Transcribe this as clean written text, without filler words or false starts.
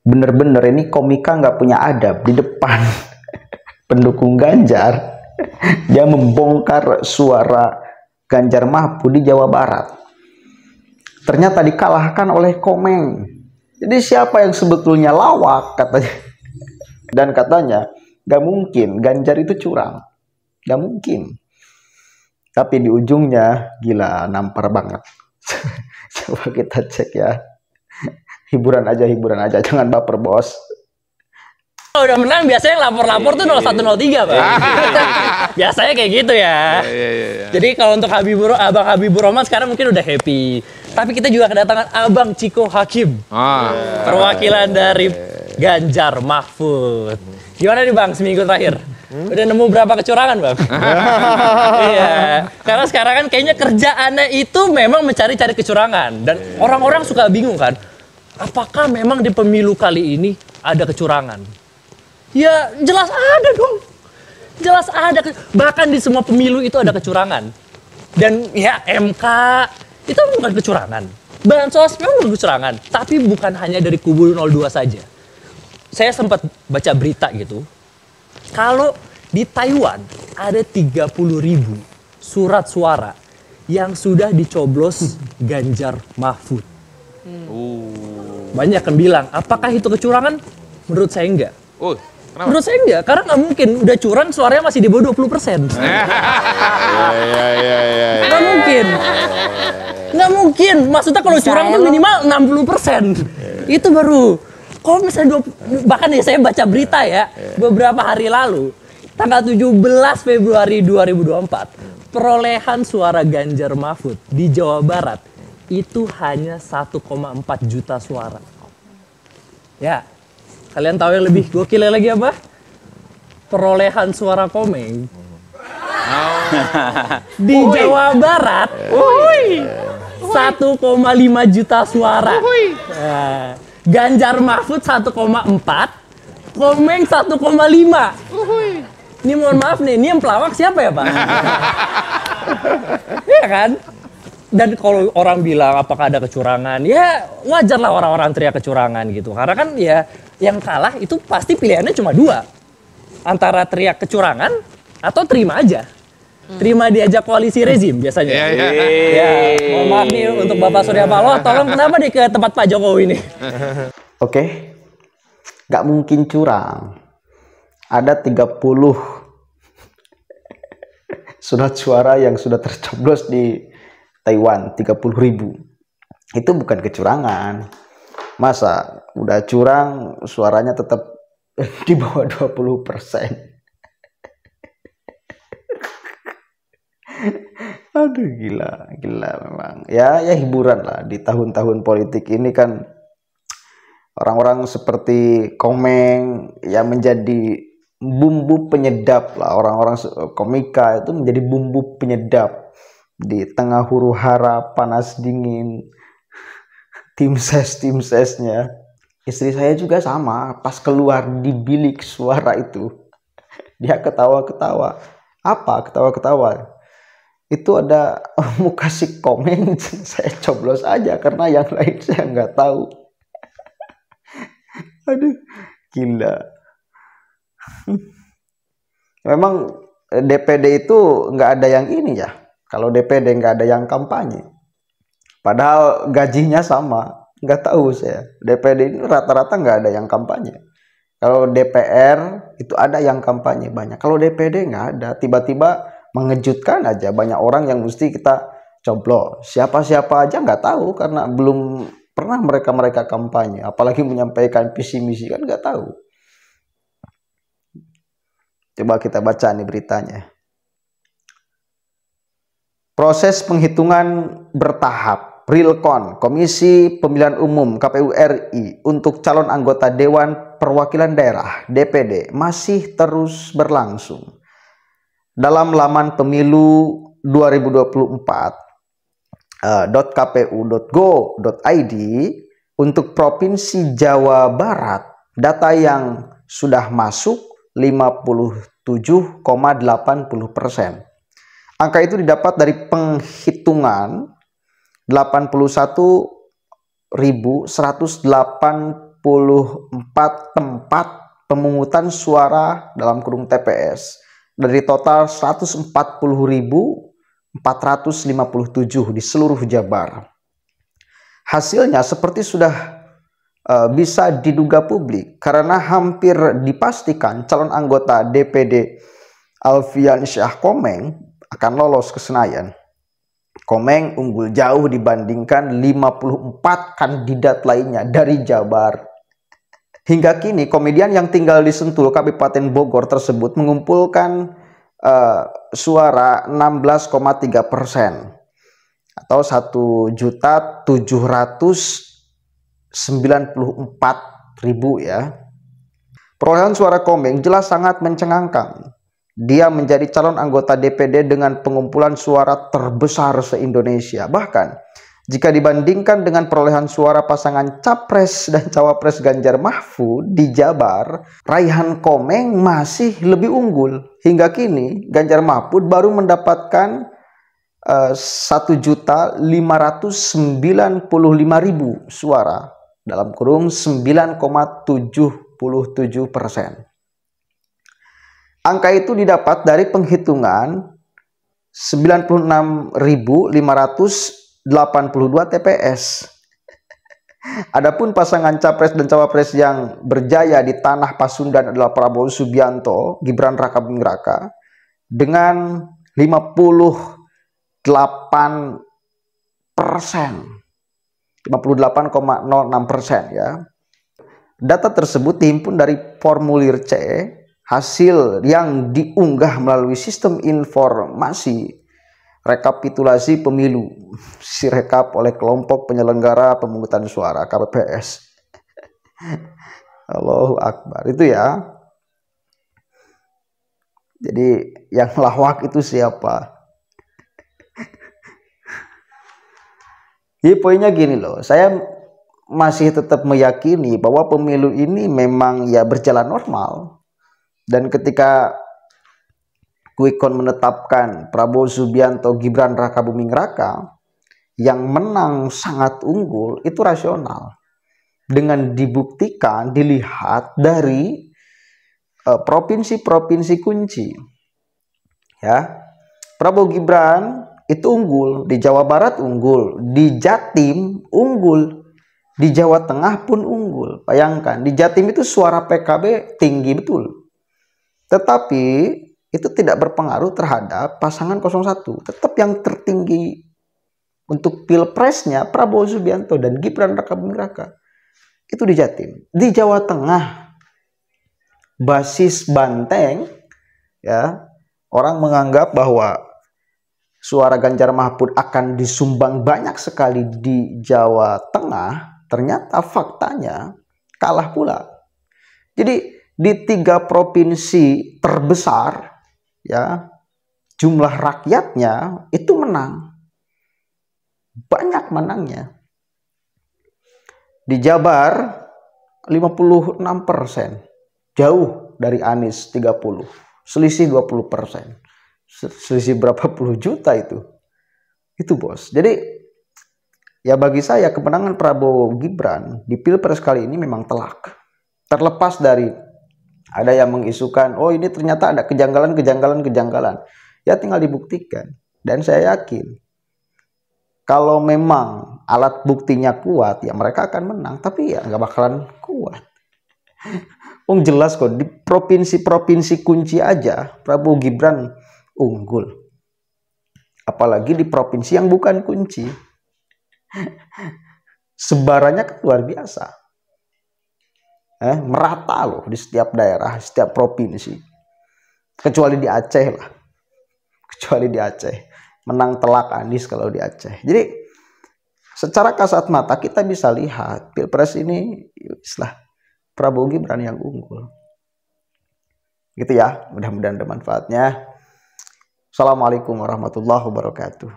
bener-bener ini komika nggak punya adab di depan pendukung Ganjar. Dia membongkar suara Ganjar Mahfud di Jawa Barat. Ternyata dikalahkan oleh Komeng. Jadi siapa yang sebetulnya lawak katanya. Dan katanya gak mungkin Ganjar itu curang. Gak mungkin. Tapi di ujungnya gila, nampar banget. Coba kita cek ya. Hiburan aja, jangan baper bos. Kalau udah menang biasanya lapor-lapor tuh 0103 Pak. Biasanya kayak gitu ya. Jadi kalau untuk Abang Habibur Rahman sekarang mungkin udah happy. Tapi kita juga kedatangan Abang Ciko Hakim. Perwakilan dari Ganjar Mahfud. Gimana nih Bang seminggu terakhir? Udah nemu berapa kecurangan Bang? Iya. Karena sekarang kan kayaknya kerjaannya itu memang mencari-cari kecurangan. Dan orang-orang suka bingung kan. Apakah memang di pemilu kali ini ada kecurangan? Ya jelas ada dong. Jelas ada. Bahkan di semua pemilu itu ada kecurangan. Dan ya MK itu bukan kecurangan. Bansos memang bukan kecurangan. Tapi bukan hanya dari kubu 02 saja. Saya sempat baca berita gitu. Kalau di Taiwan ada 30.000 surat suara yang sudah dicoblos Ganjar Mahfud. Banyak yang bilang, apakah itu kecurangan? Menurut saya enggak. Kenapa? Menurut saya enggak, karena nggak mungkin udah curang suaranya masih di bawah 20%. Nggak mungkin. Nggak mungkin. Maksudnya kalau curang itu minimal 60%. Itu baru. Kalau misalnya bahkan ya saya baca berita ya beberapa hari lalu, tanggal 17 Februari 2024, perolehan suara Ganjar Mahfud di Jawa Barat itu hanya 1,4 juta suara. Ya. Kalian tahu yang lebih gokil lagi apa? Perolehan suara Komeng di Jawa Barat 1,5 juta suara. Nah, Ganjar Mahfud 1,4, Komeng 1,5. Ini mohon maaf nih, ini yang pelawak siapa ya Pak? Iya kan? Dan kalau orang bilang apakah ada kecurangan, ya wajar lah orang-orang teriak kecurangan gitu. Karena kan ya yang kalah itu pasti pilihannya cuma dua. Antara teriak kecurangan atau terima aja. Terima diajak koalisi rezim biasanya. Ya, mohon maaf nih untuk Bapak Surya Paloh, tolong kenapa nih ke tempat Pak Jokowi nih? Oke. Nggak mungkin curang. Ada 30 surat suara yang sudah tercoblos di Taiwan, 30.000. Itu bukan kecurangan. Masa udah curang suaranya tetap di bawah 20%. Aduh gila memang. Ya hiburan lah di tahun-tahun politik ini kan orang-orang seperti Komeng yang menjadi bumbu penyedap lah, orang-orang komika itu menjadi bumbu penyedap di tengah huru hara panas dingin tim sesnya. Istri saya juga sama, pas keluar di bilik suara itu dia ketawa-ketawa. Apa ketawa-ketawa? Itu ada muka si Komeng, saya coblos aja karena yang lain saya nggak tahu. Aduh gila. Memang DPD itu nggak ada yang ini ya. Kalau DPD nggak ada yang kampanye. Padahal gajinya sama. Nggak tahu saya. DPD ini rata-rata nggak ada yang kampanye. Kalau DPR itu ada yang kampanye banyak. Kalau DPD nggak ada. Tiba-tiba mengejutkan aja. Banyak orang yang mesti kita coblos. Siapa-siapa aja nggak tahu. Karena belum pernah mereka kampanye. Apalagi menyampaikan visi misi kan nggak tahu. Coba kita baca nih beritanya. Proses penghitungan bertahap Realcon Komisi Pemilihan Umum KPU RI untuk calon anggota Dewan Perwakilan Daerah DPD masih terus berlangsung. Dalam laman pemilu 2024 .kpu.go.id untuk Provinsi Jawa Barat, data yang sudah masuk 57,80%. Angka itu didapat dari penghitungan 81.180 tempat pemungutan suara dalam kurung TPS dari total 140.457 di seluruh Jabar. Hasilnya seperti sudah bisa diduga publik karena hampir dipastikan calon anggota DPD Alfian Syah Komeng akan lolos ke Senayan. Komeng unggul jauh dibandingkan 54 kandidat lainnya dari Jabar. Hingga kini komedian yang tinggal di Sentul, Kabupaten Bogor tersebut mengumpulkan suara 16,3% atau 1.794.000 ya. Perolehan suara Komeng jelas sangat mencengangkan. Dia menjadi calon anggota DPD dengan pengumpulan suara terbesar se-Indonesia. Bahkan jika dibandingkan dengan perolehan suara pasangan Capres dan Cawapres Ganjar Mahfud di Jabar, raihan Komeng masih lebih unggul. Hingga kini Ganjar Mahfud baru mendapatkan 1.595.000 suara dalam kurung 9,77%. Angka itu didapat dari penghitungan 96.582 TPS. Adapun pasangan Capres dan Cawapres yang berjaya di tanah Pasundan adalah Prabowo Subianto, Gibran Rakabuming Raka dengan 58%, 58,06% ya. Data tersebut dihimpun dari formulir C, hasil yang diunggah melalui sistem informasi rekapitulasi pemilu Sirekap oleh kelompok penyelenggara pemungutan suara KPPS. Allahu Akbar, itu ya. Jadi yang lawak itu siapa? Jadi poinnya gini loh, saya masih tetap meyakini bahwa pemilu ini memang ya berjalan normal. Dan ketika quick count menetapkan Prabowo Subianto, Gibran Rakabuming Raka yang menang sangat unggul, itu rasional. Dengan dibuktikan, dilihat dari provinsi-provinsi kunci. Ya, Prabowo Gibran itu unggul, di Jawa Barat unggul, di Jatim unggul, di Jawa Tengah pun unggul. Bayangkan, di Jatim itu suara PKB tinggi betul. Tetapi itu tidak berpengaruh terhadap pasangan 01. Tetap yang tertinggi untuk pilpresnya Prabowo Subianto dan Gibran Rakabuming Raka itu di Jatim. Di Jawa Tengah, basis Banteng, ya, orang menganggap bahwa suara Ganjar Mahfud akan disumbang banyak sekali di Jawa Tengah. Ternyata faktanya kalah pula. Jadi di 3 provinsi terbesar, ya, jumlah rakyatnya itu menang, banyak menangnya. Di Jabar 56%, jauh dari Anies 30, selisih 20%, selisih berapa puluh juta itu bos. Jadi ya bagi saya kemenangan Prabowo Gibran di Pilpres kali ini memang telak. Terlepas dari ada yang mengisukan, oh ini ternyata ada kejanggalan. Ya tinggal dibuktikan. Dan saya yakin, kalau memang alat buktinya kuat, ya mereka akan menang. Tapi ya nggak bakalan kuat. Jelas kok, di provinsi-provinsi kunci aja, Prabowo Gibran unggul. Apalagi di provinsi yang bukan kunci. Sebarannya kan luar biasa. Merata loh di setiap daerah, setiap provinsi. Kecuali di Aceh lah. Kecuali di Aceh. Menang telak Anies kalau di Aceh. Jadi secara kasat mata kita bisa lihat Pilpres ini istilah Prabowo Gibran yang unggul. Gitu ya, mudah-mudahan ada manfaatnya. Assalamualaikum warahmatullahi wabarakatuh.